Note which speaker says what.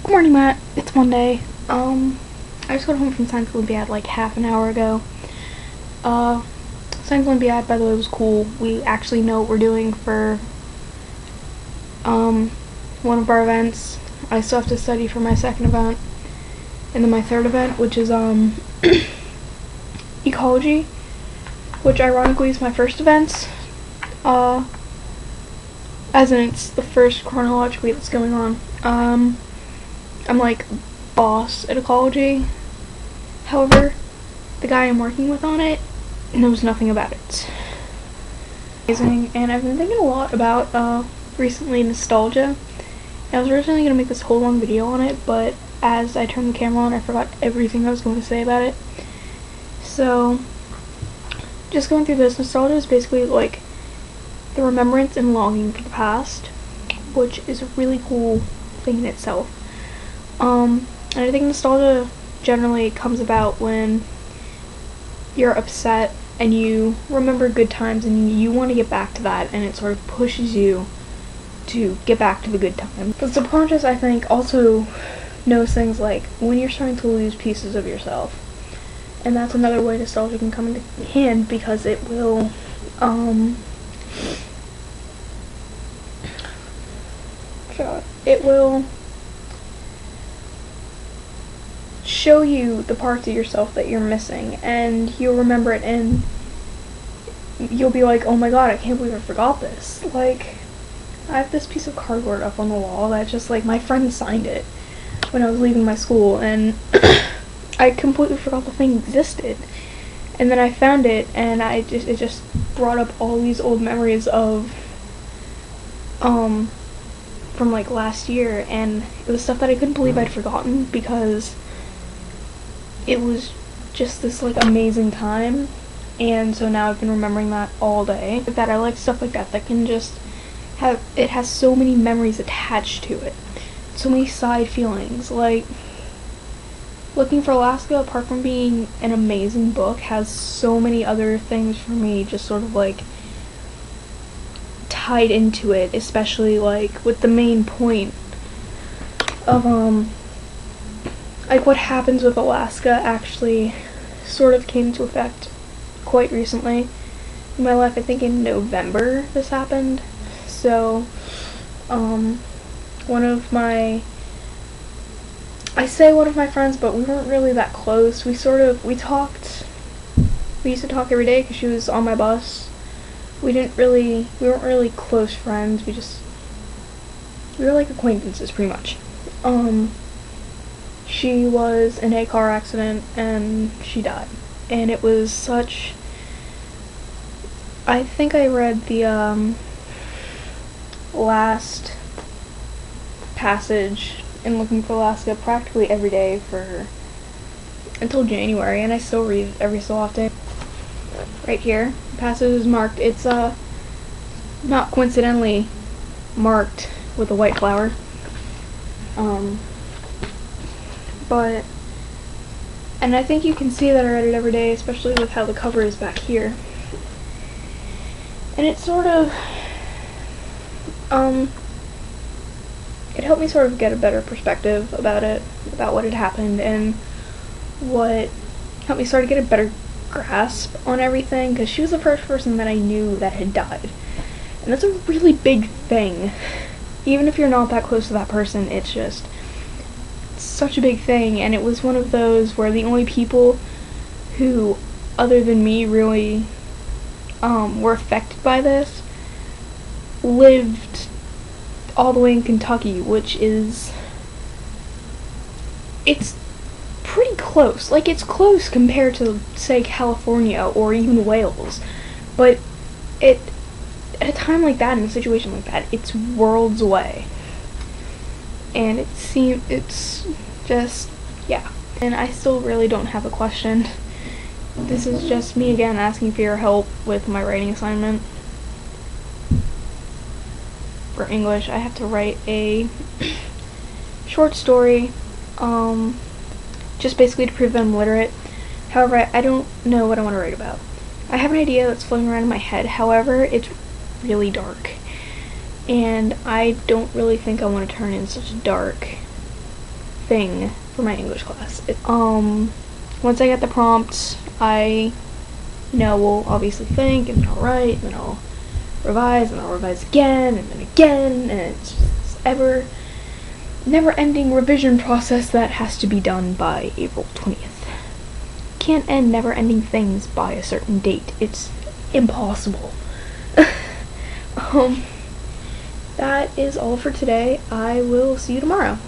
Speaker 1: Good morning, Matt. It's Monday. I just got home from Science Olympiad like half an hour ago. Science Olympiad, by the way, was cool. We actually know what we're doing for, one of our events. I still have to study for my second event. And then my third event, which is, ecology, which ironically is my first event. As in it's the first chronologically that's going on. I'm like boss at ecology. However, the guy I'm working with on it knows nothing about it. Amazing, and I've been thinking a lot about recently nostalgia. I was originally gonna make this whole long video on it, but as I turned the camera on, I forgot everything I was going to say about it. So, just going through this, nostalgia is basically like the remembrance and longing for the past, which is a really cool thing in itself. And I think nostalgia generally comes about when you're upset and you remember good times and you want to get back to that, and it sort of pushes you to get back to the good times. The subconscious, I think, also knows things like when you're starting to lose pieces of yourself. And that's another way nostalgia can come into hand, because it will, it will show you the parts of yourself that you're missing, and you'll remember it, and you'll be like, oh my god, I can't believe I forgot this. Like, I have this piece of cardboard up on the wall that just, like, my friend signed it when I was leaving my school, and I completely forgot the thing existed. And then I found it, and it just brought up all these old memories of, from like last year, and it was stuff that I couldn't believe I'd forgotten, because it was just this like amazing time. And so now I've been remembering that all day. I like stuff like that can just have, it has so many memories attached to it, so many side feelings. Like, Looking for Alaska, apart from being an amazing book, has so many other things for me just sort of like tied into it, especially like with the main point of like what happens with Alaska actually sort of came into effect quite recently in my life. I think in November this happened. So one of my friends, but we weren't really that close. We used to talk every day because she was on my bus. We weren't really close friends. We were like acquaintances, pretty much. She was in a car accident and she died. And it was such, I think I read the, last passage in Looking for Alaska practically every day until January, and I still read every so often. Right here, the passage is marked. It's not coincidentally marked with a white flower. And I think you can see that I read it every day, especially with how the cover is back here. And it sort of, it helped me sort of get a better perspective about it, about what had happened, and what helped me sort of get a better grasp on everything, because she was the first person that I knew that had died. And that's a really big thing. Even if you're not that close to that person, it's such a big thing, and it was one of those where the only people who, other than me, really were affected by this lived all the way in Kentucky, which is, it's pretty close. Like, it's close compared to, say, California or even Wales, but at a time like that, in a situation like that, it's worlds away. And it's just, yeah. And I still really don't have a question. This is just me again asking for your help with my writing assignment. For English, I have to write a short story, just basically to prove that I'm literate. However, I don't know what I want to write about. I have an idea that's floating around in my head, however, it's really dark. And I don't really think I want to turn in such a dark thing for my English class. Once I get the prompt, I, will obviously think, and then I'll write, and then I'll revise, and I'll revise again, and then again, and it's just this never-ending revision process that has to be done by April 20th. Can't end never-ending things by a certain date. It's impossible. That is all for today. I will see you tomorrow.